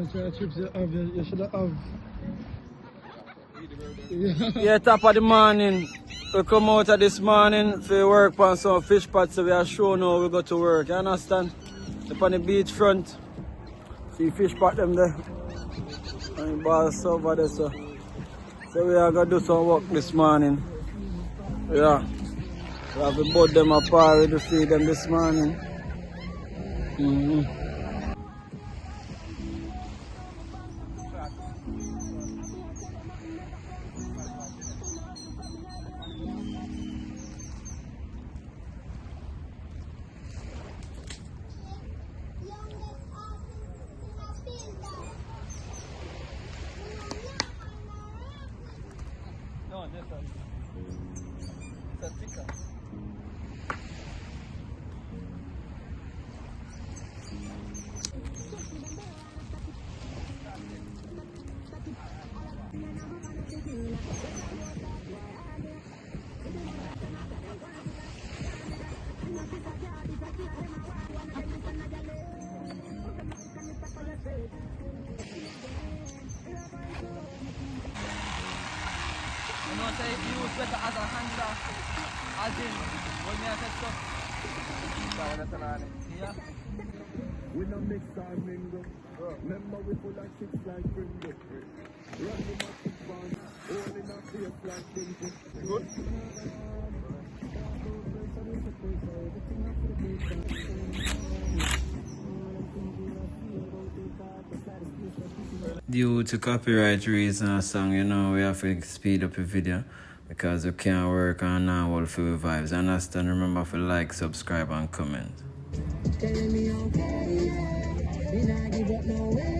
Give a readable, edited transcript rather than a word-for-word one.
trips you should have. Yeah, top of the morning. We come out of this morning for work on some fish pots, so we are sure now we go to work. You understand? Up on the beach front. See fish pot them there. And the balls over there, so. So we are going to do some work this morning. Yeah. We have to boat them apart to feed them this morning. No, this one. It's a thicker. You know, say if you use better as a handler, as in, when me I said so. Yeah. We no mix and mingle. Remember we full of chicks like Pringle. Run the massive van, all in a face like Pringle. Good? Due to copyright reasons, song, you know, we have to speed up the video because we can't work on all for vibes. Understand? Remember to like, subscribe, and comment. Tell me okay, we not give up no way.